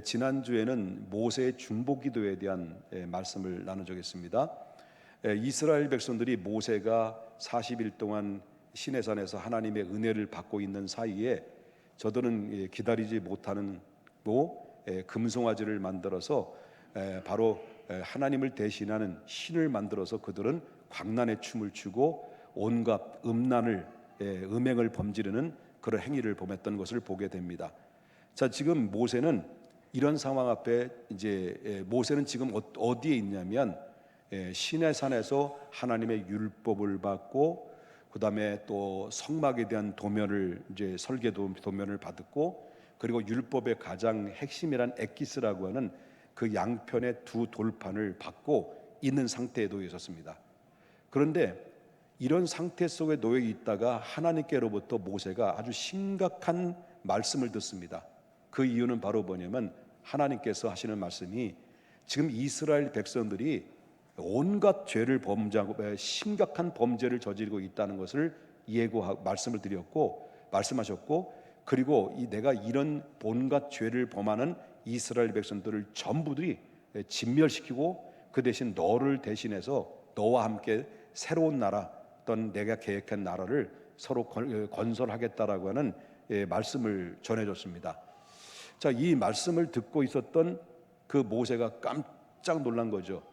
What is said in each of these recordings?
지난주에는 모세의 중보기도에 대한 말씀을 나눠주겠습니다. 이스라엘 백성들이 모세가 40일 동안 시내산에서 하나님의 은혜를 받고 있는 사이에 저들은 기다리지 못하는 금송아지를 만들어서 바로 하나님을 대신하는 신을 만들어서 그들은 광란의 춤을 추고 온갖 음행을 범지르는 그런 행위를 범했던 것을 보게 됩니다. 자, 지금 모세는 이런 상황 앞에 모세는 지금 어디에 있냐면 시내산에서 하나님의 율법을 받고 그다음에 또 성막에 대한 도면을 설계 도면을 받았고, 그리고 율법의 가장 핵심이란 엑기스라고 하는 그 양편의 두 돌판을 받고 있는 상태에 놓여 있었습니다. 그런데 이런 상태 속에 놓여 있다가 하나님께로부터 모세가 아주 심각한 말씀을 듣습니다. 그 이유는 바로 뭐냐면 하나님께서 하시는 말씀이 지금 이스라엘 백성들이 온갖 죄를 범죄하고 심각한 범죄를 저지르고 있다는 것을 말씀을 드렸고 말씀하셨고, 그리고 내가 이런 온갖 죄를 범하는 이스라엘 백성들을 전부들이 진멸시키고 그 대신 너를 대신해서 너와 함께 새로운 나라, 어떤 내가 계획한 나라를 서로 건설하겠다라고 하는 말씀을 전해줬습니다. 자, 이 말씀을 듣고 있었던 그 모세가 깜짝 놀란 거죠.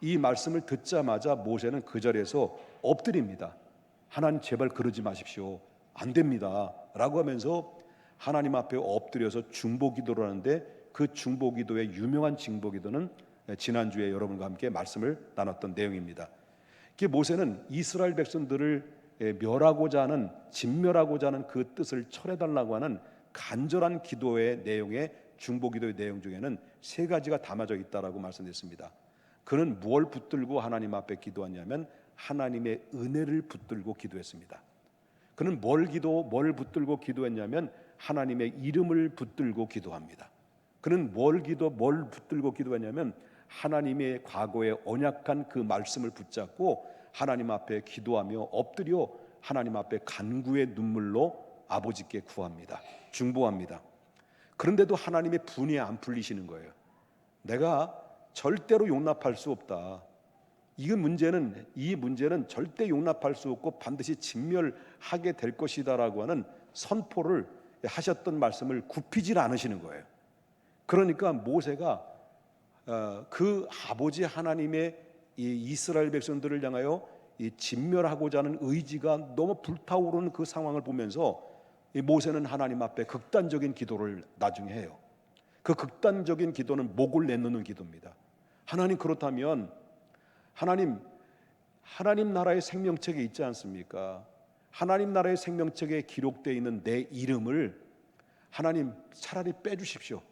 이 말씀을 듣자마자 모세는 그 자리에서 엎드립니다. 하나님, 제발 그러지 마십시오. 안 됩니다 라고 하면서 하나님 앞에 엎드려서 중보기도를 하는데, 그 중보기도의 유명한 중보기도는 지난주에 여러분과 함께 말씀을 나눴던 내용입니다. 모세는 이스라엘 백성들을 멸하고자 하는, 진멸하고자 하는 그 뜻을 철회달라고 하는 간절한 기도의 내용에, 중보기도의 내용 중에는 세 가지가 담아져 있다라고 말씀드렸습니다. 그는 무엇을 붙들고 하나님 앞에 기도하냐면 하나님의 은혜를 붙들고 기도했습니다. 그는 뭘 붙들고 기도했냐면 하나님의 이름을 붙들고 기도합니다. 그는 뭘 붙들고 기도했냐면 하나님의 과거의 언약한 그 말씀을 붙잡고 하나님 앞에 기도하며 엎드려 하나님 앞에 간구의 눈물로 아버지께 구합니다. 중보합니다. 그런데도 하나님의 분이 안 풀리시는 거예요. 내가 절대로 용납할 수 없다. 이 문제는 절대 용납할 수 없고 반드시 진멸하게 될 것이다라고 하는 선포를 하셨던 말씀을 굽히질 않으시는 거예요. 그러니까 모세가 그 아버지 하나님의 이스라엘 백성들을 향하여 진멸하고자 하는 의지가 너무 불타오르는 그 상황을 보면서 모세는 하나님 앞에 극단적인 기도를 나중에 해요. 그 극단적인 기도는 목을 내놓는 기도입니다. 하나님, 그렇다면 하나님 나라의 생명책에 있지 않습니까? 하나님 나라의 생명책에 기록되어 있는 내 이름을 하나님 차라리 빼주십시오.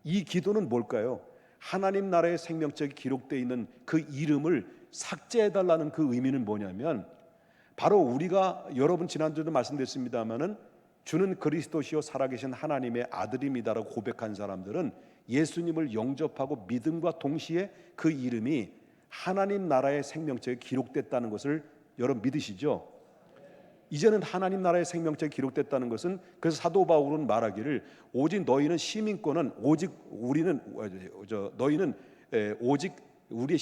이 기도는 뭘까요? 하나님 나라의 생명책에 기록되어 있는 그 이름을 삭제해달라는 그 의미는 뭐냐면, 바로 우리가 여러분 지난주에도 말씀드렸습니다마는 주는 그리스도시요 살아계신 하나님의 아들입니다라고 고백한 사람들은 예수님을 영접하고 믿음과 동시에 그 이름이 하나님 나라의 생명책에 기록됐다는 것을 여러분 믿으시죠? 이제는 하나님 나라의 생명책에 기록됐다는 것은, 그래서 사도 바울은 말하기를 오직 너희는 시민권은 오직 우리는 너희는 오직 우리의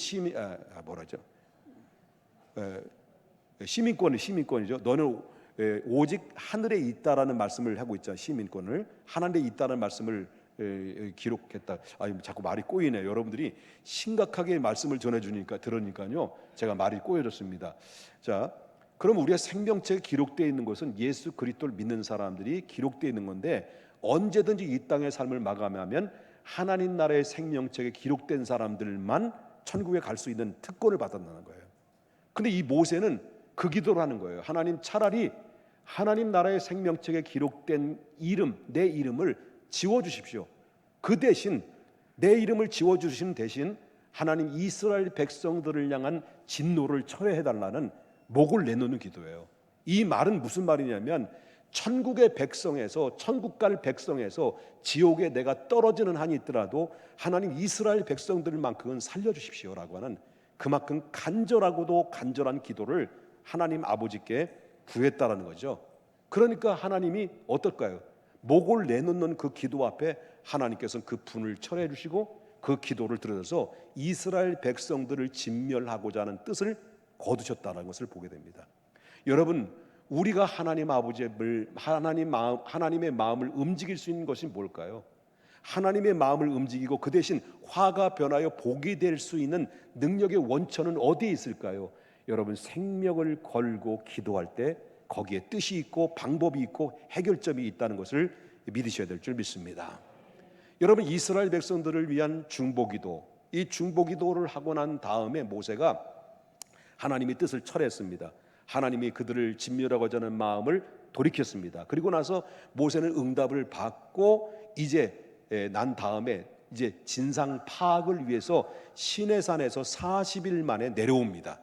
시민권이죠. 너는 오직 하늘에 있다라는 말씀을 하고 있잖아요. 시민권을 하늘에 있다는 말씀을 기록했다. 자꾸 말이 꼬이네요. 여러분들이 심각하게 말씀을 들으니까요 제가 말이 꼬여졌습니다. 자, 그럼 우리가 생명책에 기록되어 있는 것은 예수 그리스도를 믿는 사람들이 기록되어 있는 건데, 언제든지 이 땅의 삶을 마감하면 하나님 나라의 생명책에 기록된 사람들만 천국에 갈 수 있는 특권을 받았다는 거예요. 근데 이 모세는 그 기도를 하는 거예요. 하나님, 차라리 하나님 나라의 생명책에 기록된 내 이름을 지워주십시오. 그 대신 내 이름을 지워주신 대신 하나님 이스라엘 백성들을 향한 진노를 철회해달라는 목을 내놓는 기도예요. 이 말은 무슨 말이냐면, 천국의 백성에서, 천국 갈 백성에서 지옥에 내가 떨어지는 한이 있더라도 하나님 이스라엘 백성들만큼은 살려주십시오라고 하는 그만큼 간절하고도 간절한 기도를 하나님 아버지께 구했다라는 거죠. 그러니까 하나님이 어떨까요? 목을 내놓는 그 기도 앞에 하나님께서는 그 분을 철회해 주시고 그 기도를 들으셔서 이스라엘 백성들을 진멸하고자 하는 뜻을 거두셨다는 것을 보게 됩니다. 여러분, 우리가 하나님 아버지를 하나님의 마음을 움직일 수 있는 것이 뭘까요? 하나님의 마음을 움직이고 그 대신 화가 변하여 복이 될 수 있는 능력의 원천은 어디에 있을까요? 여러분, 생명을 걸고 기도할 때 거기에 뜻이 있고 방법이 있고 해결점이 있다는 것을 믿으셔야 될 줄 믿습니다. 여러분, 이스라엘 백성들을 위한 중보기도, 이 중보기도를 하고 난 다음에 모세가 하나님의 뜻을 철회했습니다. 하나님이 그들을 진멸하고자 하는 마음을 돌이켰습니다. 그리고 나서 모세는 응답을 받고 이제 난 다음에 이제 진상 파악을 위해서 시내산에서 40일 만에 내려옵니다.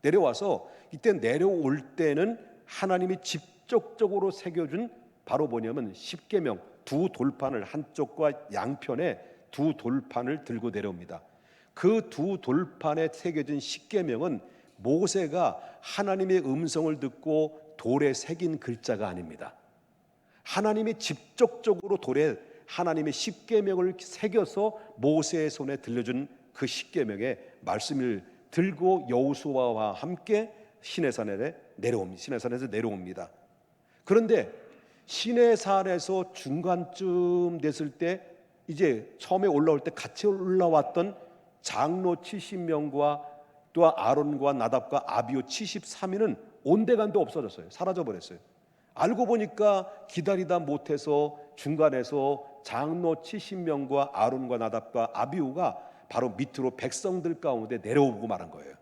내려와서 이때 내려올 때는 하나님이 직접적으로 새겨준 바로 뭐냐면 십계명 두 돌판을 한쪽과 양편에 두 돌판을 들고 내려옵니다. 그 두 돌판에 새겨진 십계명은 모세가 하나님의 음성을 듣고 돌에 새긴 글자가 아닙니다. 하나님이 직접적으로 돌에 하나님의 십계명을 새겨서 모세의 손에 들려준 그 십계명의 말씀을 들고 여호수아와 함께 시내산에서 내려옵니다. 그런데 시내산에서 중간쯤 됐을 때 이제 처음에 올라올 때 같이 올라왔던 장로 70명과 또 아론과 나답과 아비후 73인은 온데간데 없어졌어요. 사라져버렸어요. 알고 보니까 기다리다 못해서 중간에서 장로 70명과 아론과 나답과 아비후가 바로 밑으로 백성들 가운데 내려오고 말한 거예요.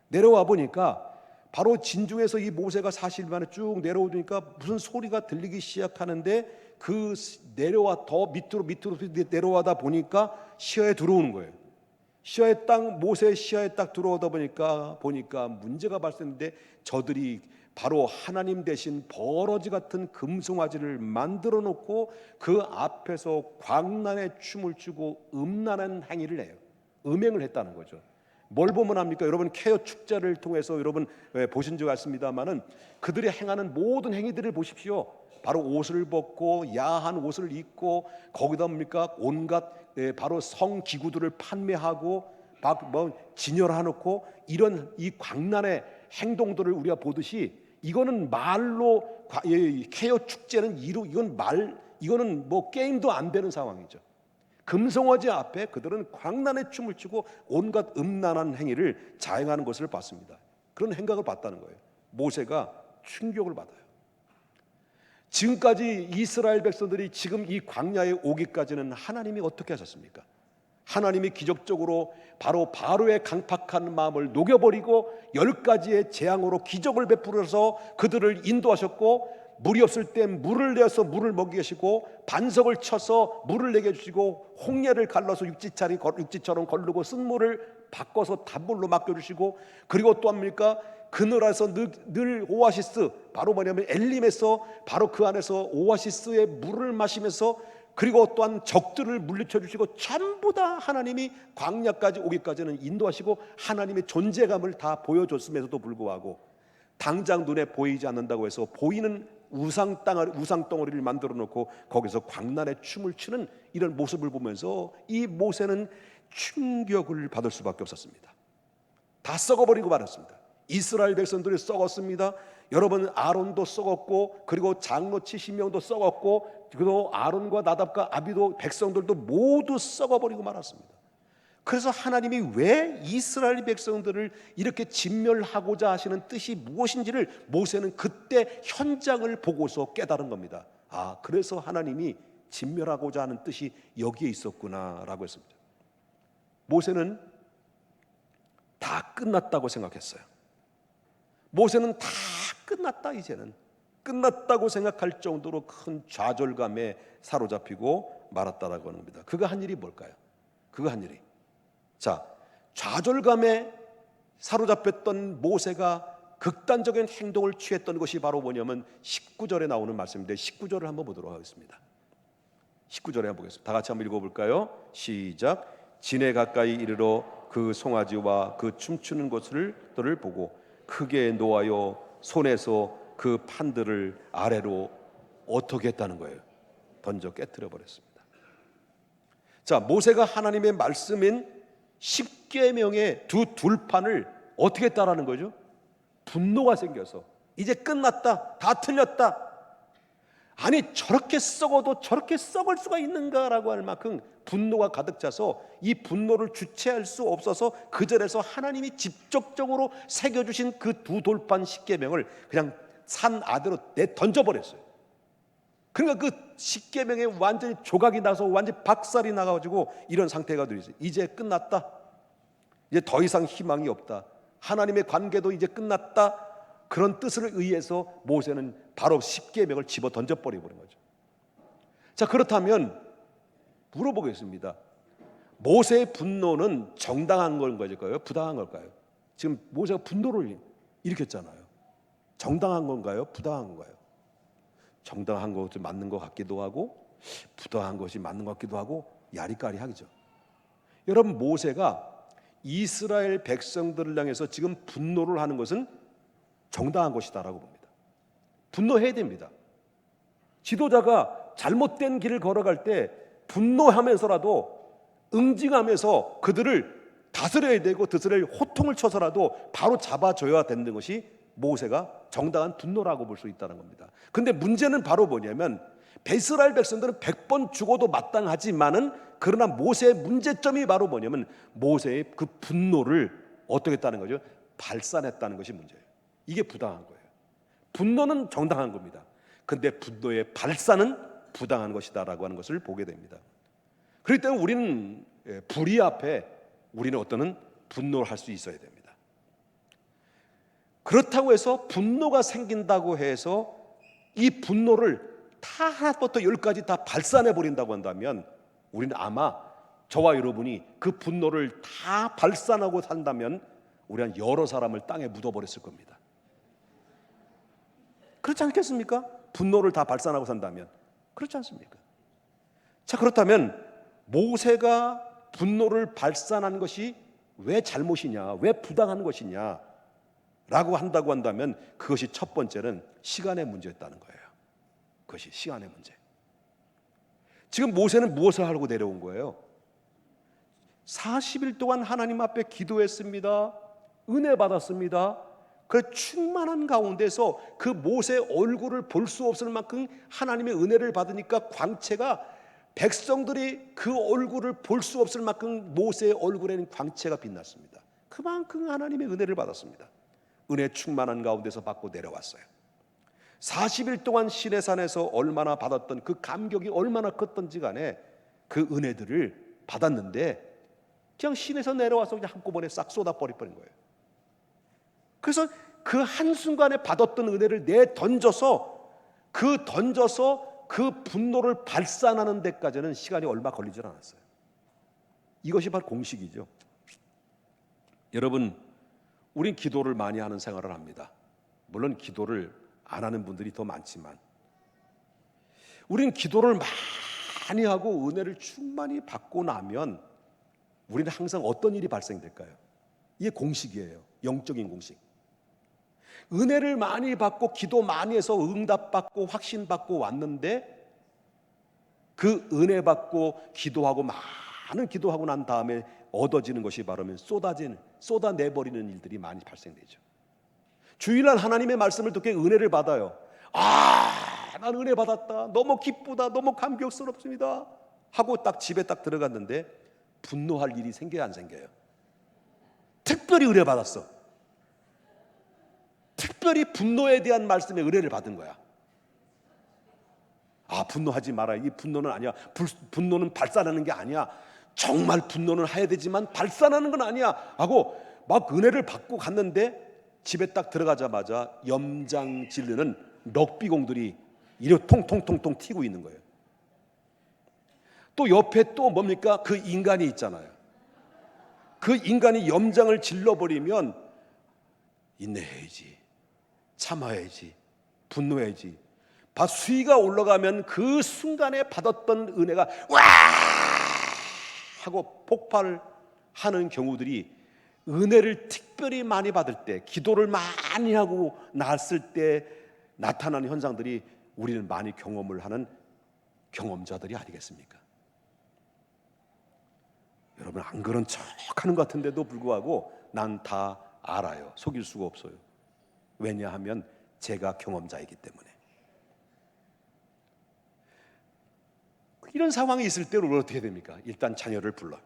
내려와 보니까 바로 진중에서 이 모세가 40일 만에 쭉 내려오니까 무슨 소리가 들리기 시작하는데 그 내려와 더 밑으로 내려와다 보니까 시야에 들어오는 거예요. 시야에 딱 모세의 시야에 딱 들어오다 보니까 문제가 발생했는데 저들이 바로 하나님 대신 버러지 같은 금송아지를 만들어 놓고 그 앞에서 광란의 춤을 추고 음란한 행위를 해요. 음행을 했다는 거죠. 뭘 보면 합니까? 여러분 케어 축제를 통해서 여러분 보신 적 있습니다만은 그들이 행하는 모든 행위들을 보십시오. 바로 옷을 벗고 야한 옷을 입고 거기다 뭡니까? 온갖 바로 성기구들을 판매하고 뭐 진열해놓고 이런 이 광란의 행동들을 우리가 보듯이 이거는 말로 케어 축제는 이거는 뭐 게임도 안 되는 상황이죠. 금송아지 앞에 그들은 광란의 춤을 추고 온갖 음란한 행위를 자행하는 것을 봤습니다. 그런 행각을 봤다는 거예요. 모세가 충격을 받아요. 지금까지 이스라엘 백성들이 지금 이 광야에 오기까지는 하나님이 어떻게 하셨습니까? 하나님이 기적적으로 바로의 강팍한 마음을 녹여버리고 10가지의 재앙으로 기적을 베풀어서 그들을 인도하셨고, 물이 없을 때 물을 내어서 물을 먹이게 하시고, 반석을 쳐서 물을 내게 해주시고, 홍해를 갈라서 육지처럼 걸르고 쓴물을 바꿔서 단물로 맡겨주시고, 그리고 또 합니까? 그늘에서 늘 오아시스, 바로 뭐냐면 엘림에서 바로 그 안에서 오아시스의 물을 마시면서, 그리고 또한 적들을 물리쳐 주시고, 전부 다 하나님이 광야까지 오기까지는 인도하시고 하나님의 존재감을 다 보여줬음에도 불구하고 당장 눈에 보이지 않는다고 해서 보이는 우상 덩어리를 만들어 놓고 거기서 광란의 춤을 추는 이런 모습을 보면서 이 모세는 충격을 받을 수밖에 없었습니다. 다 썩어버리고 말았습니다. 이스라엘 백성들이 썩었습니다. 여러분, 아론도 썩었고, 그리고 장로 70명도 썩었고, 그리고 아론과 나답과 아비도 백성들도 모두 썩어버리고 말았습니다. 그래서 하나님이 왜 이스라엘 백성들을 이렇게 진멸하고자 하시는 뜻이 무엇인지를 모세는 그때 현장을 보고서 깨달은 겁니다. 아, 그래서 하나님이 진멸하고자 하는 뜻이 여기에 있었구나라고 했습니다. 모세는 다 끝났다고 생각했어요. 모세는 다 끝났다, 이제는 끝났다고 생각할 정도로 큰 좌절감에 사로잡히고 말았다라고 하는 겁니다. 그가 한 일이 뭘까요? 자, 좌절감에 사로잡혔던 모세가 극단적인 행동을 취했던 것이 바로 뭐냐면 19절에 나오는 말씀인데, 19절을 한번 보도록 하겠습니다. 19절에 한번 보겠습니다. 다 같이 한번 읽어볼까요? 시작. 진에 가까이 이르러 그 송아지와 그 춤추는 것을 보고 크게 놓아요 손에서 그 판들을 아래로 어떻게 했다는 거예요? 던져 깨트려 버렸습니다. 자, 모세가 하나님의 말씀인 십계명의 두 둘판을 어떻게 따라하는 거죠? 분노가 생겨서 이제 끝났다, 다 틀렸다, 아니 저렇게 썩어도 저렇게 썩을 수가 있는가라고 할 만큼 분노가 가득 차서 이 분노를 주체할 수 없어서 그 절에서 하나님이 직접적으로 새겨주신 그 두 돌판 십계명을 그냥 산 아래로 내 던져버렸어요. 그러니까 그 십계명에 완전히 조각이 나서 완전히 박살이 나가지고 이런 상태가 되어있어요. 이제 끝났다, 이제 더 이상 희망이 없다, 하나님의 관계도 이제 끝났다, 그런 뜻을 의해서 모세는 바로 십계명을 집어 던져버리는 거죠. 자, 그렇다면 물어보겠습니다. 모세의 분노는 정당한 걸까요? 부당한 걸까요? 지금 모세가 분노를 일으켰잖아요. 정당한 건가요? 부당한 건가요? 정당한 것이 맞는 것 같기도 하고 부당한 것이 맞는 것 같기도 하고 야리까리하죠. 여러분, 모세가 이스라엘 백성들을 향해서 지금 분노를 하는 것은 정당한 것이다라고 봅니다. 분노해야 됩니다. 지도자가 잘못된 길을 걸어갈 때 분노하면서라도 응징하면서 그들을 다스려야 되고 그들을 호통을 쳐서라도 바로 잡아줘야 되는 것이 모세가 정당한 분노라고 볼 수 있다는 겁니다. 근데 문제는 바로 뭐냐면 이스라엘 백성들은 100번 죽어도 마땅하지만은 그러나 모세의 문제점이 바로 뭐냐면 모세의 그 분노를 어떻게 했다는 거죠? 발산했다는 것이 문제예요. 이게 부당한 거예요. 분노는 정당한 겁니다. 근데 분노의 발산은 부당한 것이다라고 하는 것을 보게 됩니다. 그렇기 때문에 우리는 불의 앞에 우리는 어떤 분노를 할 수 있어야 됩니다. 그렇다고 해서 분노가 생긴다고 해서 이 분노를 다 하나부터 열까지 다 발산해 버린다고 한다면 우리는 아마 저와 여러분이 그 분노를 다 발산하고 산다면 우리는 여러 사람을 땅에 묻어버렸을 겁니다. 그렇지 않겠습니까? 분노를 다 발산하고 산다면 그렇지 않습니까? 자, 그렇다면 모세가 분노를 발산한 것이 왜 잘못이냐, 왜 부당한 것이냐 라고 한다고 한다면 그것이 첫 번째는 시간의 문제였다는 거예요. 그것이 시간의 문제. 지금 모세는 무엇을 하려고 내려온 거예요? 40일 동안 하나님 앞에 기도했습니다. 은혜 받았습니다. 그 충만한 가운데서 그 모세의 얼굴을 볼 수 없을 만큼 하나님의 은혜를 받으니까 광채가, 백성들이 그 얼굴을 볼 수 없을 만큼 모세의 얼굴에는 광채가 빛났습니다. 그만큼 하나님의 은혜를 받았습니다. 은혜 충만한 가운데서 받고 내려왔어요. 40일 동안 시내산에서 얼마나 받았던 그 감격이 얼마나 컸던지 간에 그 은혜들을 받았는데 그냥 시내에서 내려와서 그냥 한꺼번에 싹 쏟아버린 거예요. 그래서 그 한순간에 받았던 은혜를 던져서 그 분노를 발산하는 데까지는 시간이 얼마 걸리질 않았어요. 이것이 바로 공식이죠. 여러분, 우린 기도를 많이 하는 생활을 합니다. 물론 기도를 안 하는 분들이 더 많지만 우린 기도를 많이 하고 은혜를 충만히 받고 나면 우리는 항상 어떤 일이 발생될까요? 이게 공식이에요. 영적인 공식. 은혜를 많이 받고 기도 많이 해서 응답받고 확신받고 왔는데 그 은혜 받고 기도하고 많은 기도하고 난 다음에 얻어지는 것이 바로 쏟아내버리는 일들이 많이 발생되죠. 주일날 하나님의 말씀을 듣게 은혜를 받아요. 난 은혜 받았다, 너무 기쁘다, 너무 감격스럽습니다 하고 딱 집에 딱 들어갔는데 분노할 일이 생겨야 안 생겨요? 특별히 은혜 받았어. 특별히 분노에 대한 말씀에 은혜를 받은 거야. 분노하지 마라. 이 분노는 아니야. 분노는 발산하는 게 아니야. 정말 분노는 해야 되지만 발산하는 건 아니야 하고 막 은혜를 받고 갔는데 집에 딱 들어가자마자 염장 지르는 럭비공들이 이리 통통통통 튀고 있는 거예요. 또 옆에 또 뭡니까? 그 인간이 있잖아요. 그 인간이 염장을 질러버리면 인내해야지, 참아야지, 분노해야지. 수위가 올라가면 그 순간에 받았던 은혜가 와 하고 폭발하는 경우들이 은혜를 특별히 많이 받을 때, 기도를 많이 하고 나았을 때 나타나는 현상들이 우리는 많이 경험을 하는 경험자들이 아니겠습니까? 여러분 안 그런 척 하는 것 같은데도 불구하고 난 다 알아요. 속일 수가 없어요. 왜냐하면 제가 경험자이기 때문에. 이런 상황이 있을 때 우리는 어떻게 됩니까? 일단 자녀를 불러.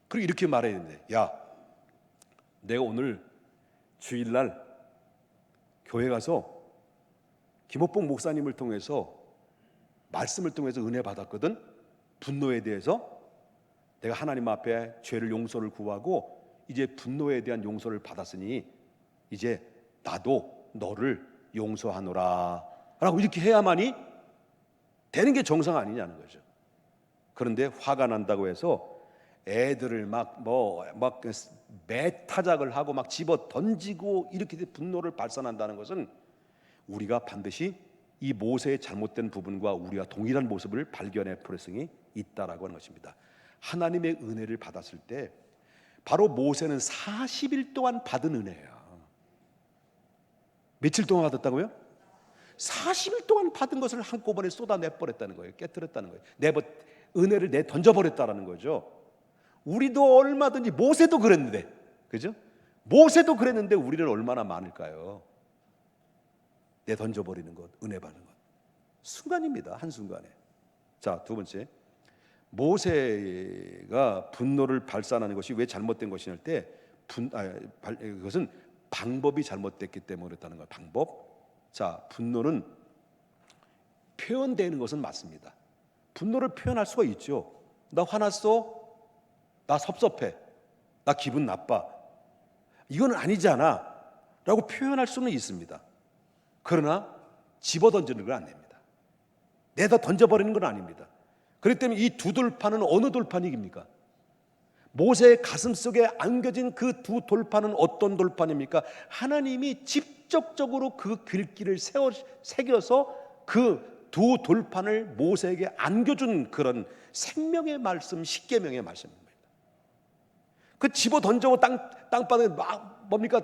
그리고 이렇게 말해야 되는데, 야, 내가 오늘 주일날 교회 가서 김호봉 목사님을 통해서 말씀을 통해서 은혜 받았거든. 분노에 대해서 내가 하나님 앞에 죄를 용서를 구하고 이제 분노에 대한 용서를 받았으니 이제 나도 너를 용서하노라 라고 이렇게 해야만이 되는 게 정상 아니냐는 거죠. 그런데 화가 난다고 해서 애들을 막 매타작을 하고 막 집어 던지고 이렇게 분노를 발산한다는 것은 우리가 반드시 이 모세의 잘못된 부분과 우리가 동일한 모습을 발견할 필요성이 있다라고 하는 것입니다. 하나님의 은혜를 받았을 때 바로 모세는 40일 동안 받은 은혜예요. 며칠 동안 받았다고요? 40일 동안 받은 것을 한꺼번에 쏟아내버렸다는 거예요. 깨뜨렸다는 거예요. 은혜를 던져버렸다는 거죠. 우리도 얼마든지, 모세도 그랬는데, 그죠? 모세도 그랬는데 우리는 얼마나 많을까요? 던져버리는 것, 은혜 받는 것. 순간입니다. 한순간에. 자, 두 번째, 모세가 분노를 발산하는 것이 왜 잘못된 것이냐 할 때 그것은 방법이 잘못됐기 때문에 그렇다는 거예요. 방법. 자, 분노는 표현되는 것은 맞습니다. 분노를 표현할 수가 있죠. 나 화났어? 나 섭섭해? 나 기분 나빠? 이건 아니잖아 라고 표현할 수는 있습니다. 그러나 집어던지는 건 안 됩니다. 내다 던져버리는 건 아닙니다. 그렇기 때문에 이 두 돌판은 어느 돌판입니까? 모세의 가슴 속에 안겨진 그 두 돌판은 어떤 돌판입니까? 하나님이 직접적으로 그 글귀를 새겨서 그 두 돌판을 모세에게 안겨준 그런 생명의 말씀, 십계명의 말씀입니다. 그 집어 던져 땅바닥에 막 뭡니까?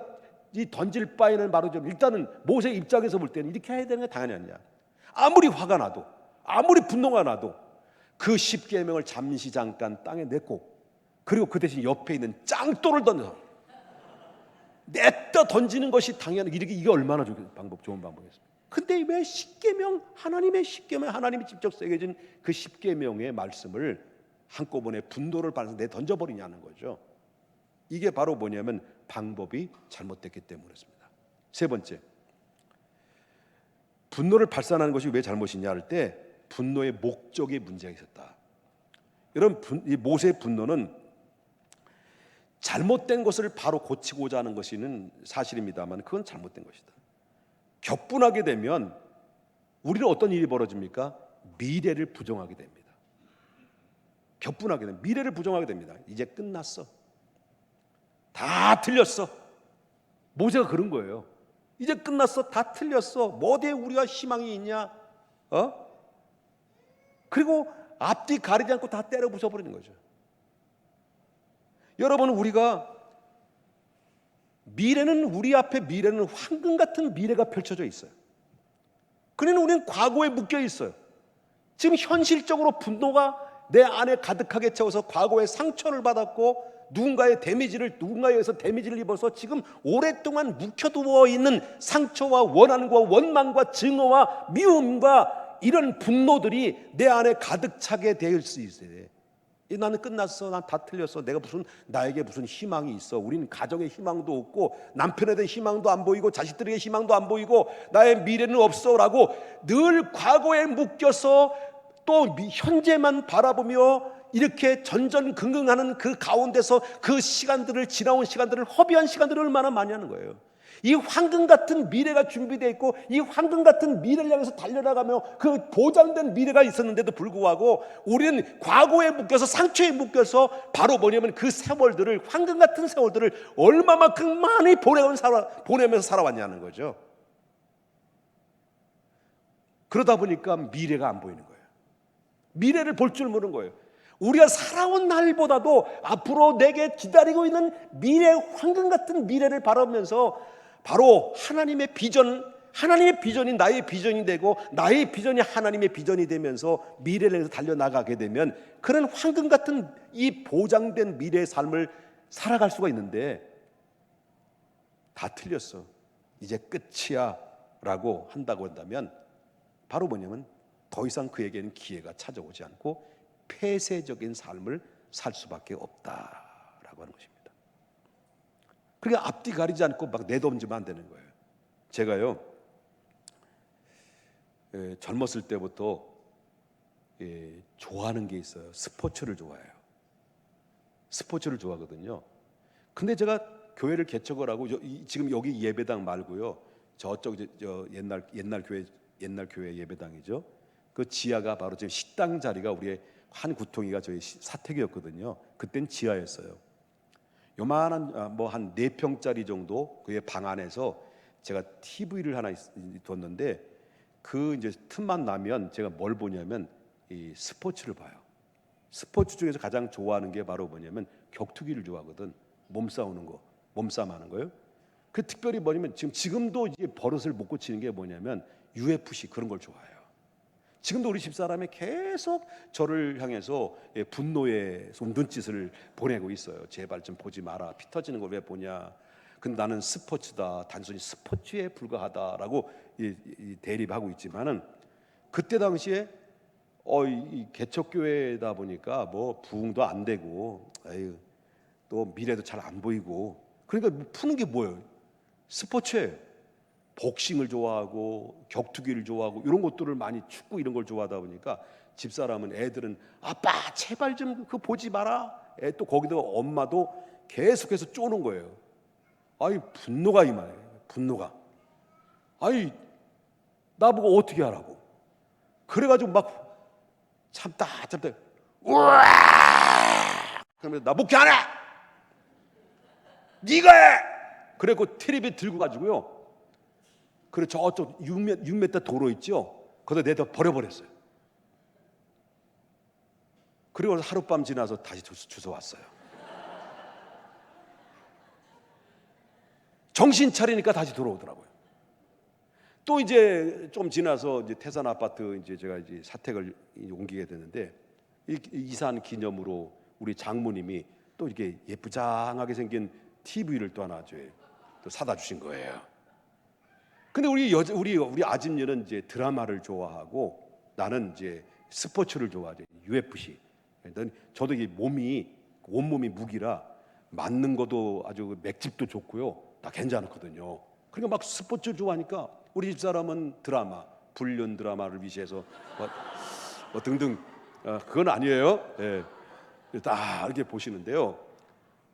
이 던질 바에는 바로 좀 일단은 모세 입장에서 볼 때는 이렇게 해야 되는 게 당연히 아니야. 아무리 화가 나도, 아무리 분노가 나도 그 십계명을 잠시 잠깐 땅에 냈고, 그리고 그 대신 옆에 있는 짱돌을 던져서 냈다 던지는 것이 당연히 이게 얼마나 좋은 방법이겠습니까? 근데 왜 십계명, 하나님의 십계명, 하나님이 직접 새겨진 그 십계명의 말씀을 한꺼번에 분노를 받아서 던져버리냐는 거죠. 이게 바로 뭐냐면 방법이 잘못됐기 때문에 그렇습니다. 세 번째, 분노를 발산하는 것이 왜 잘못이냐 할 때 분노의 목적에 문제가 있었다. 여러분, 이 모세의 분노는 잘못된 것을 바로 고치고자 하는 것은 사실입니다만 그건 잘못된 것이다. 격분하게 되면 우리는 어떤 일이 벌어집니까? 미래를 부정하게 됩니다. 격분하게 되면 미래를 부정하게 됩니다. 이제 끝났어. 다 틀렸어. 모세가 그런 거예요. 이제 끝났어. 다 틀렸어. 뭐 어디에 우리가 희망이 있냐? 그리고 앞뒤 가리지 않고 다 때려 부숴버리는 거죠. 여러분, 우리가 우리 앞에 미래는 황금 같은 미래가 펼쳐져 있어요. 그러나 우리는 과거에 묶여 있어요. 지금 현실적으로 분노가 내 안에 가득하게 채워서 과거에 상처를 받았고 누군가에 의해서 데미지를 입어서 지금 오랫동안 묵혀두어 있는 상처와 원한과 원망과 증오와 미움과 이런 분노들이 내 안에 가득 차게 될 수 있어요. 나는 끝났어. 난 다 틀렸어. 나에게 무슨 희망이 있어. 우리는 가정의 희망도 없고 남편에 대한 희망도 안 보이고 자식들에게 희망도 안 보이고 나의 미래는 없어 라고 늘 과거에 묶여서 또 현재만 바라보며 이렇게 전전긍긍하는 그 가운데서 그 시간들을, 지나온 시간들을, 허비한 시간들을 얼마나 많이 하는 거예요. 이 황금 같은 미래가 준비되어 있고 이 황금 같은 미래를 향해서 달려나가며 그 보장된 미래가 있었는데도 불구하고 우리는 과거에 묶여서, 상처에 묶여서 바로 뭐냐면 그 세월들을, 황금 같은 세월들을 얼마만큼 많이 보내면서 살아왔냐는 거죠. 그러다 보니까 미래가 안 보이는 거예요. 미래를 볼 줄 모르는 거예요. 우리가 살아온 날보다도 앞으로 내게 기다리고 있는 미래, 황금 같은 미래를 바라보면서 바로 하나님의 비전, 하나님의 비전이 나의 비전이 되고 나의 비전이 하나님의 비전이 되면서 미래를 향해서 달려나가게 되면 그런 황금 같은 이 보장된 미래의 삶을 살아갈 수가 있는데, 다 틀렸어, 이제 끝이야 라고 한다고 한다면 바로 뭐냐면 더 이상 그에게는 기회가 찾아오지 않고 폐쇄적인 삶을 살 수밖에 없다라고 하는 것입니다. 그러니까 앞뒤 가리지 않고 막 내던지면 안 되는 거예요. 제가요, 젊었을 때부터 좋아하는 게 있어요. 스포츠를 좋아해요. 스포츠를 좋아하거든요. 근데 제가 교회를 개척을 하고 지금 여기 예배당 말고요, 저쪽 저 옛날 교회 예배당이죠. 그 지하가 바로 지금 식당 자리가 우리의 한 구통이가 저희 사택이었거든요. 그땐 지하였어요. 요만한 뭐 한 4평짜리 정도 그의 방 안에서 제가 TV를 하나 뒀는데, 그 이제 틈만 나면 제가 뭘 보냐면 이 스포츠를 봐요. 스포츠 중에서 가장 좋아하는 게 바로 뭐냐면 격투기를 좋아하거든. 몸싸우는 거, 몸싸움하는 거요. 그 특별히 뭐냐면 지금도 이제 버릇을 못 고치는 게 뭐냐면 UFC 그런 걸 좋아해요. 지금도 우리 집사람이 계속 저를 향해서 분노의 눈짓을 보내고 있어요. 제발 좀 보지 마라. 피 터지는 걸 왜 보냐. 근데 나는 스포츠다, 단순히 스포츠에 불과하다라고 대립하고 있지만은, 그때 당시에 이 개척교회다 보니까 뭐 부흥도 안 되고, 또 미래도 잘 안 보이고, 그러니까 푸는 게 뭐예요? 스포츠예요. 복싱을 좋아하고 격투기를 좋아하고 이런 것들을 많이, 축구 이런 걸 좋아하다 보니까 집사람은, 애들은 아빠 제발 좀 그거 보지 마라. 또 거기도 엄마도 계속해서 쪼는 거예요. 분노가 임하네. 분노가. 나보고 어떻게 하라고. 그래가지고 막 참다 우와 그러면 나 목회 안 해. 네가 해. 그래고 테레비 들고 가지고요, 그래 저쪽 6m 도로 있죠, 거기다 내다 버려버렸어요. 그리고 하룻밤 지나서 다시 주워 왔어요. 정신 차리니까 다시 돌아오더라고요. 또 이제 좀 지나서 이제 태산 아파트 이제 제가 이제 사택을 옮기게 됐는데, 이사한 기념으로 우리 장모님이 또 이렇게 예쁘장하게 생긴 TV를 또 하나 또 사다 주신 거예요. 근데 우리 아집녀는 이제 드라마를 좋아하고 나는 이제 스포츠를 좋아하죠. UFC. 저도 이 온몸이 무기라 맞는 것도 아주 맥집도 좋고요, 다 괜찮거든요. 그러니까 막 스포츠 좋아하니까 우리 집사람은 드라마, 불륜 드라마를 위시해서 뭐 등등, 그건 아니에요. 다 이렇게 보시는데요.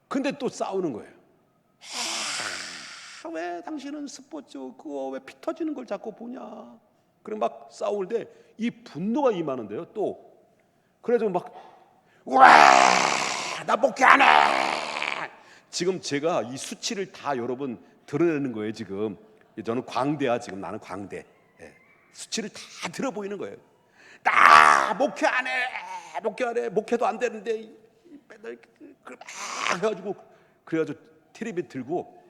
근데 또 싸우는 거예요. 왜 당신은 스포츠 그거 왜 피 터지는 걸 자꾸 보냐. 그래 막 싸울 때 이 분노가 임하는데요. 또 그래서 막 우와 나 목회 안 해. 지금 제가 이 수치를 다 여러분 드러내는 거예요. 지금 저는 광대야. 지금 나는 광대. 수치를 다 들어 보이는 거예요. 나 목회 안 해. 목회 안 해. 목회도 안 되는데 맨날 막 해가지고, 그래가지고 텔레비 들고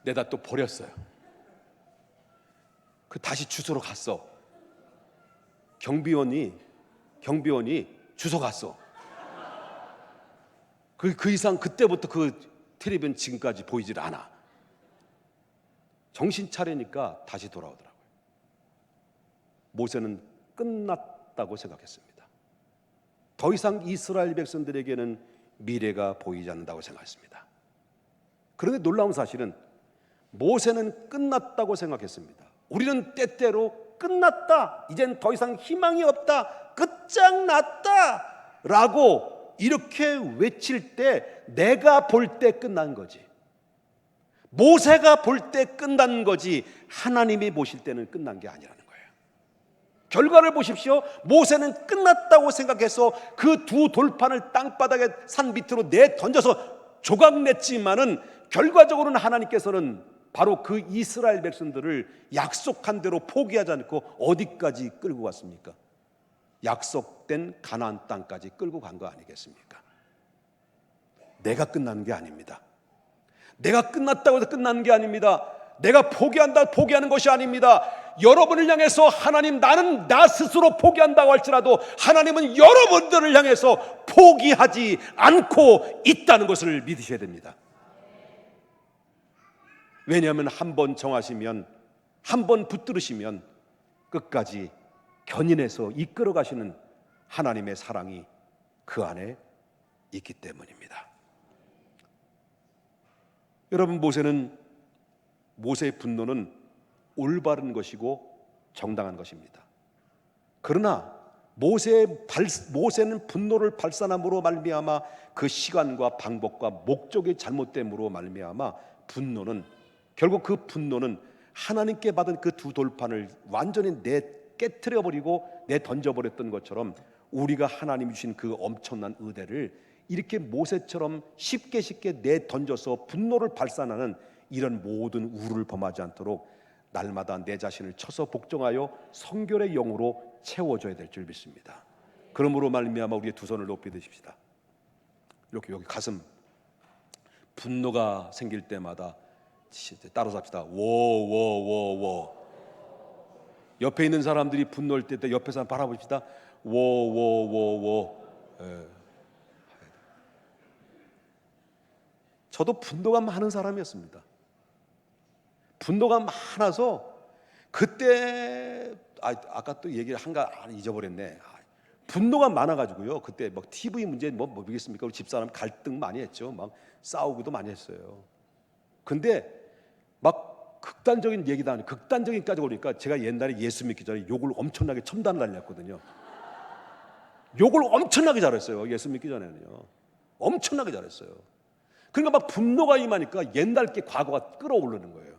내다 또 버렸어요. 그 다시 주소로 갔어. 경비원이 주소 갔어. 그 이상 그때부터 그 텔레비는 지금까지 보이질 않아. 정신 차리니까 다시 돌아오더라고요. 모세는 끝났다고 생각했습니다. 더 이상 이스라엘 백성들에게는 미래가 보이지 않는다고 생각했습니다. 그런데 놀라운 사실은 모세는 끝났다고 생각했습니다. 우리는 때때로 끝났다, 이젠 더 이상 희망이 없다, 끝장났다 라고 이렇게 외칠 때 내가 볼 때 끝난 거지, 모세가 볼 때 끝난 거지, 하나님이 보실 때는 끝난 게 아니라는 거예요. 결과를 보십시오. 모세는 끝났다고 생각해서 그 두 돌판을 땅바닥에 산 밑으로 던져서 조각냈지만은 결과적으로는 하나님께서는 바로 그 이스라엘 백성들을 약속한 대로 포기하지 않고 어디까지 끌고 갔습니까? 약속된 가나안 땅까지 끌고 간 거 아니겠습니까? 내가 끝난 게 아닙니다. 내가 끝났다고 해서 끝난 게 아닙니다. 내가 포기한다, 포기하는 것이 아닙니다. 여러분을 향해서 하나님, 나는 나 스스로 포기한다고 할지라도 하나님은 여러분들을 향해서 포기하지 않고 있다는 것을 믿으셔야 됩니다. 왜냐하면 한 번 정하시면, 한 번 붙들으시면 끝까지 견인해서 이끌어 가시는 하나님의 사랑이 그 안에 있기 때문입니다. 여러분, 모세의 분노는 올바른 것이고 정당한 것입니다. 그러나 모세는 분노를 발산함으로 말미암아 그 시간과 방법과 목적이 잘못됨으로 말미암아 결국 그 분노는 하나님께 받은 그 두 돌판을 완전히 깨트려 버리고 던져버렸던 것처럼 우리가 하나님이 주신 그 엄청난 의대를 이렇게 모세처럼 쉽게 던져서 분노를 발산하는 이런 모든 우를 범하지 않도록 날마다 내 자신을 쳐서 복종하여 성결의 영으로 채워줘야 될 줄 믿습니다. 그러므로 말미암아 우리의 두 손을 높이 드십시다. 이렇게 여기 가슴, 분노가 생길 때마다 따라서 합시다. 워워워워. 옆에 있는 사람들이 분노할 때 옆에 사람 바라봅시다. 워워워워. 저도 분노가 많은 사람이었습니다. 분노가 많아서 그때 아까 또 얘기를 잊어버렸네. 분노가 많아가지고요. 그때 막 TV 문제 뭐겠습니까? 우리 집사람 갈등 많이 했죠. 막 싸우기도 많이 했어요. 근데 막 극단적인 얘기도 아니고 극단적인까지 오니까 제가 옛날에 예수 믿기 전에 욕을 엄청나게 첨단 날렸거든요. 욕을 엄청나게 잘했어요. 예수 믿기 전에는요. 엄청나게 잘했어요. 그러니까 막 분노가 임하니까 옛날 게 과거가 끌어오르는 거예요.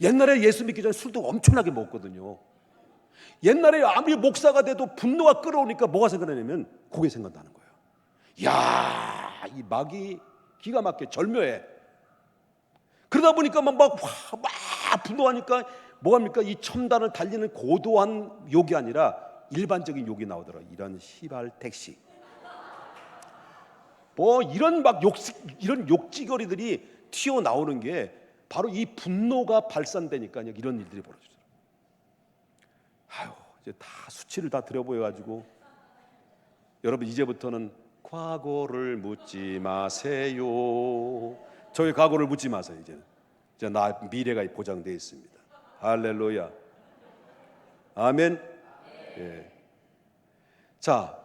옛날에 예수 믿기 전에 술도 엄청나게 먹었거든요. 옛날에 아무리 목사가 돼도 분노가 끌어오니까 뭐가 생각나냐면 그게 생각나는 거예요. 야, 이 막이 기가 막히게 절묘해. 그러다 보니까 막 분노하니까 뭐합니까? 이 첨단을 달리는 고도한 욕이 아니라 일반적인 욕이 나오더라고요. 이런 시발 택시. 이런 욕지거리들이 튀어나오는 게 바로 이 분노가 발산되니까 이런 일들이 벌어지더라고요. 이제 다 수치를 다 들여보여가지고 여러분, 이제부터는 과거를 묻지 마세요. 저희 과거를 묻지 마세요. 이제 나 미래가 보장되어 있습니다. 할렐루야. 아멘. 예. 자,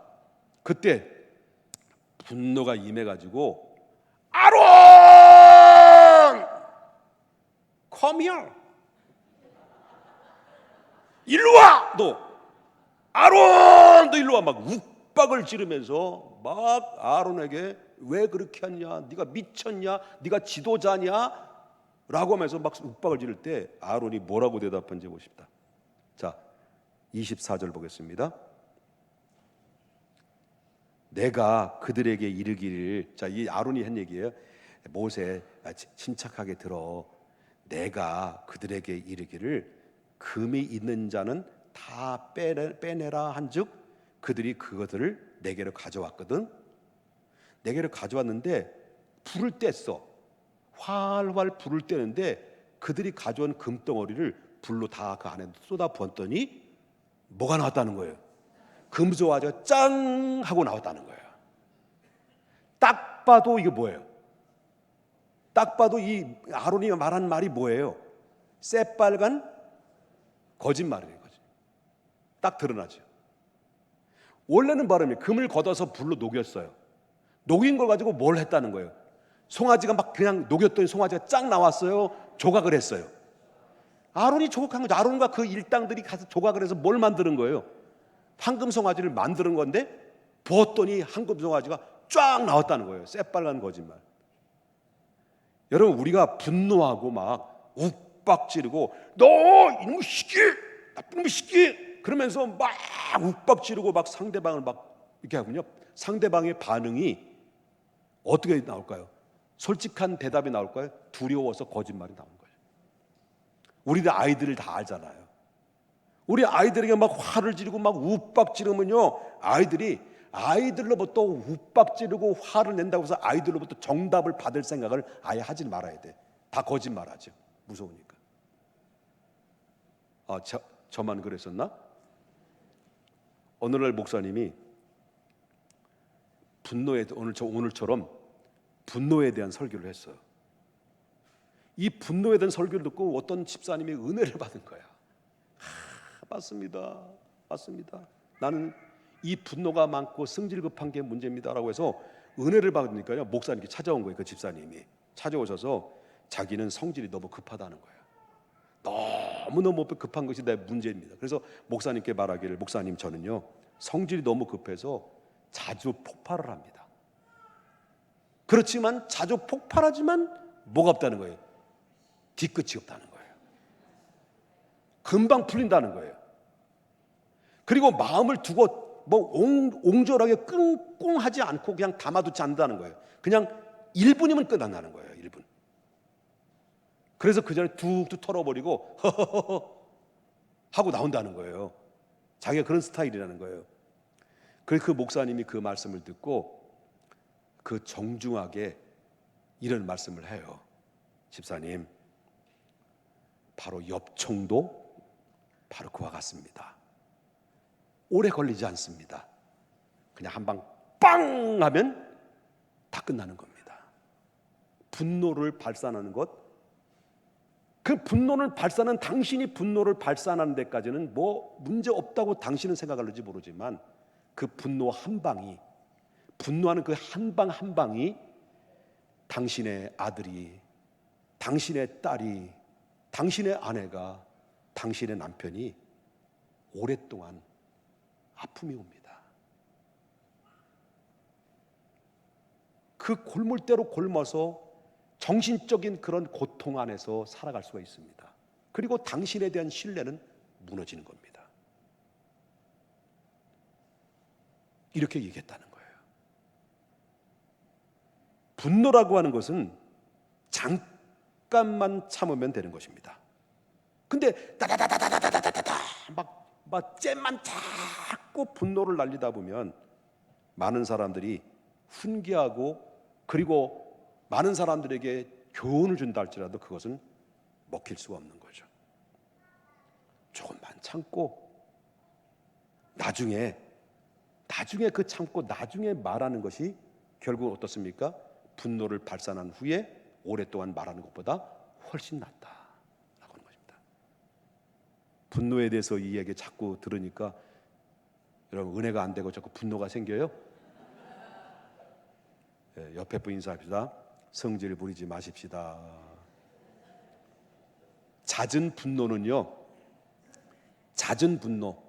그때 분노가 임해가지고 아론, come here. 일로 와. 너 아론, 너 일로 와. 막 욱박을 지르면서 막 아론에게 왜 그렇게 하냐? 네가 미쳤냐? 네가 지도자냐? 라고 하면서 막 욱박을 지를 때 아론이 뭐라고 대답한지 보십시다. 자, 24절 보겠습니다. 내가 그들에게 이르기를, 자, 이 아론이 한 얘기예요. 모세, 침착하게 들어. 내가 그들에게 이르기를 금이 있는 자는 다 빼내라 한즉 그들이 그것들을 내게로 가져왔거든. 내게로 가져왔는데 불을 뗐어. 활활 불을 떼는데 그들이 가져온 금덩어리를 불로 다 그 안에 쏟아 부었더니 뭐가 나왔다는 거예요? 금소화가 짱 하고 나왔다는 거예요. 딱 봐도 이게 뭐예요? 딱 봐도 이 아론이 말한 말이 뭐예요? 새빨간 거짓말이에요. 딱 드러나죠. 원래는 바람이 금을 걷어서 불로 녹였어요. 녹인 걸 가지고 뭘 했다는 거예요? 송아지가 막 그냥 녹였더니 송아지가 쫙 나왔어요. 조각을 했어요. 아론이 조각한 거죠. 아론과 그 일당들이 가서 조각을 해서 뭘 만드는 거예요? 황금 송아지를 만드는 건데 부었더니 황금 송아지가 쫙 나왔다는 거예요. 새빨간 거짓말. 여러분, 우리가 분노하고 막 욱박지르고 너 이놈의 시끼, 나쁜 놈의 시끼 그러면서 막 욱박지르고 막 상대방을 막 이렇게 하군요. 상대방의 반응이 어떻게 나올까요? 솔직한 대답이 나올까요? 두려워서 거짓말이 나오는 거예요. 우리들 아이들을 다 알잖아요. 우리 아이들에게 막 화를 지르고 막 욱박 지르면요, 아이들로부터 욱박 지르고 화를 낸다고 해서 아이들로부터 정답을 받을 생각을 아예 하지 말아야 돼. 다 거짓말하죠. 무서우니까. 저만 그랬었나? 어느 날 목사님이 오늘처럼 분노에 대한 설교를 했어요. 이 분노에 대한 설교를 듣고 어떤 집사님이 은혜를 받은 거야. 맞습니다. 나는 이 분노가 많고 성질급한 게 문제입니다라고 해서 은혜를 받으니까요, 목사님께 찾아온 거예요. 그 집사님이 찾아오셔서 자기는 성질이 너무 급하다는 거예요. 너무너무 급한 것이 내 문제입니다. 그래서 목사님께 말하기를, 목사님, 저는요 성질이 너무 급해서 자주 폭발을 합니다. 그렇지만 자주 폭발하지만 뭐가 없다는 거예요? 뒤끝이 없다는 거예요. 금방 풀린다는 거예요. 그리고 마음을 두고 옹졸하게 끙끙하지 않고 그냥 담아두지 않는다는 거예요. 그냥 1분이면 끝난다는 거예요. 1분. 그래서 그 전에 툭툭 털어버리고 허허허 하고 나온다는 거예요. 자기가 그런 스타일이라는 거예요. 그래서 그 목사님이 그 말씀을 듣고 그 정중하게 이런 말씀을 해요. 집사님, 바로 엽총도 바로 그와 같습니다. 오래 걸리지 않습니다. 그냥 한 방 빵 하면 다 끝나는 겁니다. 분노를 발산하는 것, 그 분노를 발산하는, 당신이 분노를 발산하는 데까지는 뭐 문제 없다고 당신은 생각할지 모르지만 그 분노 한 방이, 분노하는 그 한 방 한 방이 당신의 아들이, 당신의 딸이, 당신의 아내가, 당신의 남편이 오랫동안 아픔이 옵니다. 그 골물대로 골머서 정신적인 그런 고통 안에서 살아갈 수가 있습니다. 그리고 당신에 대한 신뢰는 무너지는 겁니다. 이렇게 얘기했다는 거예요. 분노라고 하는 것은 잠깐만 참으면 되는 것입니다. 근데 다다다다다다다다다 막 잼만 자꾸 분노를 날리다 보면 많은 사람들이 훈계하고, 그리고 많은 사람들에게 교훈을 준다 할지라도 그것은 먹힐 수가 없는 거죠. 조금만 참고 나중에 그 참고 나중에 말하는 것이 결국 어떻습니까? 분노를 발산한 후에 오랫동안 말하는 것보다 훨씬 낫다라고 하는 것입니다. 분노에 대해서 이 얘기 자꾸 들으니까 여러분 은혜가 안 되고 자꾸 분노가 생겨요. 옆에 분 인사합시다. 성질 부리지 마십시다. 잦은 분노는요, 잦은 분노,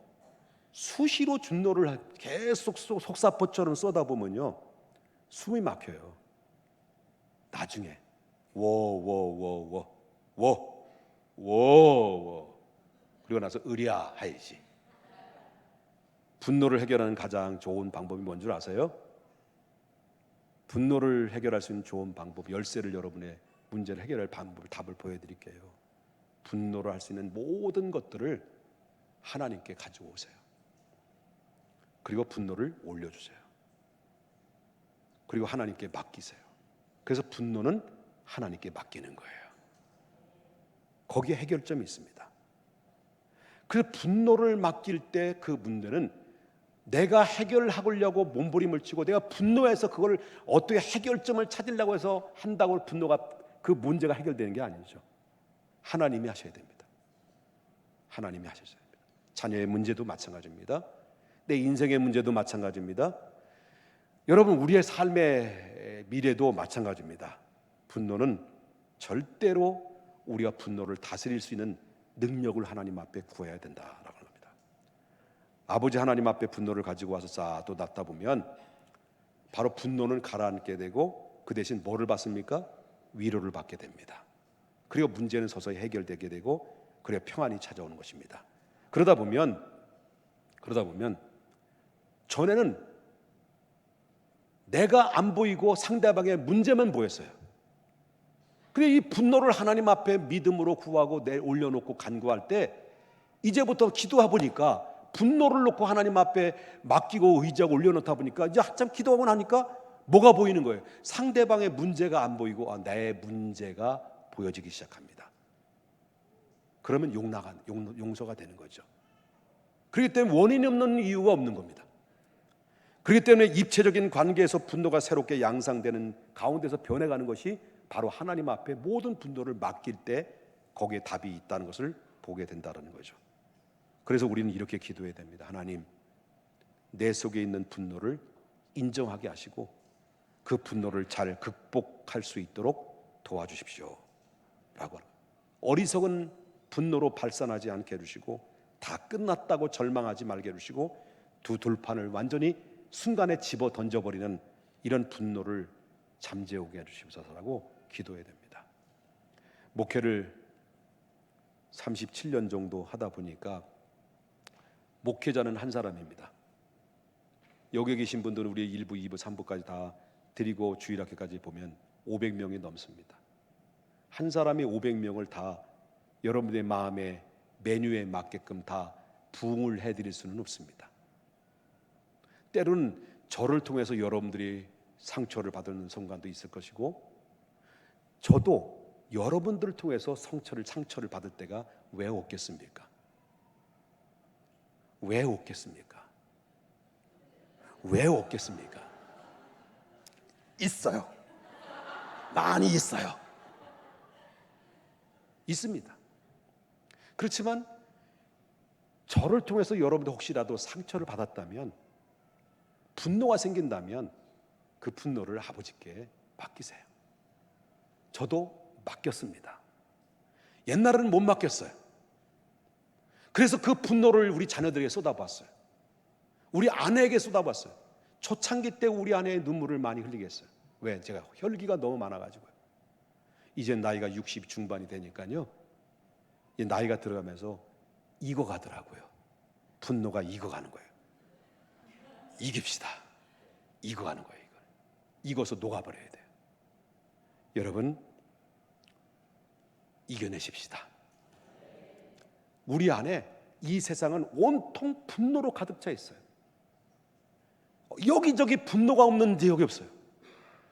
수시로 분노를 계속 속사포처럼 쏟아 보면요 숨이 막혀요. 나중에 워워워워 그리고 나서 으랴 하이지. 분노를 해결하는 가장 좋은 방법이 뭔 줄 아세요? 분노를 해결할 수 있는 좋은 방법, 열쇠를, 여러분의 문제를 해결할 방법을, 답을 보여드릴게요. 분노를 할 수 있는 모든 것들을 하나님께 가지고 오세요. 그리고 분노를 올려주세요. 그리고 하나님께 맡기세요. 그래서 분노는 하나님께 맡기는 거예요. 거기에 해결점이 있습니다. 그 분노를 맡길 때 그 문제는 내가 해결하려고 몸부림을 치고 내가 분노해서 그걸 어떻게 해결점을 찾으려고 해서 한다고 분노가, 그 문제가 해결되는 게 아니죠. 하나님이 하셔야 됩니다. 하나님이 하셔야 됩니다. 자녀의 문제도 마찬가지입니다. 내 인생의 문제도 마찬가지입니다. 여러분, 우리의 삶의 미래도 마찬가지입니다. 분노는 절대로 우리가 분노를 다스릴 수 있는 능력을 하나님 앞에 구해야 된다라고 합니다. 아버지 하나님 앞에 분노를 가지고 와서 쌓아도 놨다 보면 바로 분노는 가라앉게 되고 그 대신 뭐를 받습니까? 위로를 받게 됩니다. 그리고 문제는 서서히 해결되게 되고 그리고 평안이 찾아오는 것입니다. 그러다 보면 전에는 내가 안 보이고 상대방의 문제만 보였어요. 근데 이 분노를 하나님 앞에 믿음으로 구하고 올려놓고 간구할 때 이제부터 기도해 보니까 분노를 놓고 하나님 앞에 맡기고 의지하고 올려놓다 보니까 이제 한참 기도하고 나니까 뭐가 보이는 거예요? 상대방의 문제가 안 보이고 내 문제가 보여지기 시작합니다. 그러면 용서가 되는 거죠. 그렇기 때문에 원인이 없는 이유가 없는 겁니다. 그렇기 때문에 입체적인 관계에서 분노가 새롭게 양상되는 가운데서 변해가는 것이 바로 하나님 앞에 모든 분노를 맡길 때 거기에 답이 있다는 것을 보게 된다는 거죠. 그래서 우리는 이렇게 기도해야 됩니다. 하나님, 내 속에 있는 분노를 인정하게 하시고 그 분노를 잘 극복할 수 있도록 도와주십시오 라고. 어리석은 분노로 발산하지 않게 해주시고 다 끝났다고 절망하지 말게 해주시고 두 돌판을 완전히 순간에 집어 던져버리는 이런 분노를 잠재우게 해주시옵소서라고 기도해야 됩니다. 목회를 37년 정도 하다 보니까 목회자는 한 사람입니다. 여기 계신 분들은 우리 1부, 2부, 3부까지 다 드리고 주일학교까지 보면 500명이 넘습니다. 한 사람이 500명을 다 여러분의 마음의 메뉴에 맞게끔 다 부응을 해드릴 수는 없습니다. 때로는 저를 통해서 여러분들이 상처를 받는 순간도 있을 것이고 저도 여러분들을 통해서 상처를 받을 때가 왜 없겠습니까? 왜 없겠습니까? 왜 없겠습니까? 있어요. 많이 있어요. 있습니다. 그렇지만 저를 통해서 여러분들 혹시라도 상처를 받았다면, 분노가 생긴다면 그 분노를 아버지께 맡기세요. 저도 맡겼습니다. 옛날에는 못 맡겼어요. 그래서 그 분노를 우리 자녀들에게 쏟아봤어요. 우리 아내에게 쏟아봤어요. 초창기 때 우리 아내의 눈물을 많이 흘리게 했어요. 왜? 제가 혈기가 너무 많아가지고요. 이제 나이가 60 중반이 되니까요, 이 나이가 들어가면서 익어가더라고요. 분노가 익어가는 거예요. 이깁시다. 익어가는 거예요. 익어서 녹아버려야 돼요. 여러분, 이겨내십시다. 우리 안에 이 세상은 온통 분노로 가득 차 있어요. 여기저기 분노가 없는 지역이 없어요.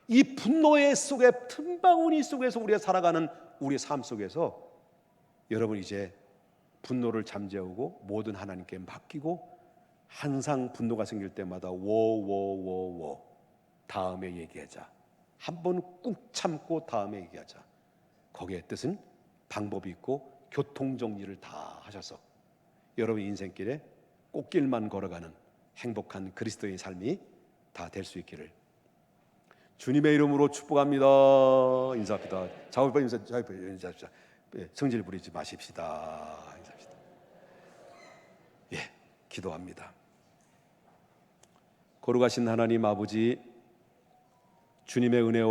이 분노의 속에, 틈바구니 속에서 우리가 살아가는 우리의 삶 속에서 여러분 이제 분노를 잠재우고 모든 하나님께 맡기고, 항상 분노가 생길 때마다 워워워워 다음에 얘기하자, 한 번 꾹 참고 다음에 얘기하자. 거기에 뜻은 방법이 있고 교통정리를 다 하셔서 여러분 인생길에 꽃길만 걸어가는 행복한 그리스도의 삶이 다 될 수 있기를 주님의 이름으로 축복합니다. 인사합시다. 자우파 인사합시다. 성질 부리지 마십시다. 인사합시다. 예, 기도합니다. 거룩하신 하나님 아버지, 주님의 은혜와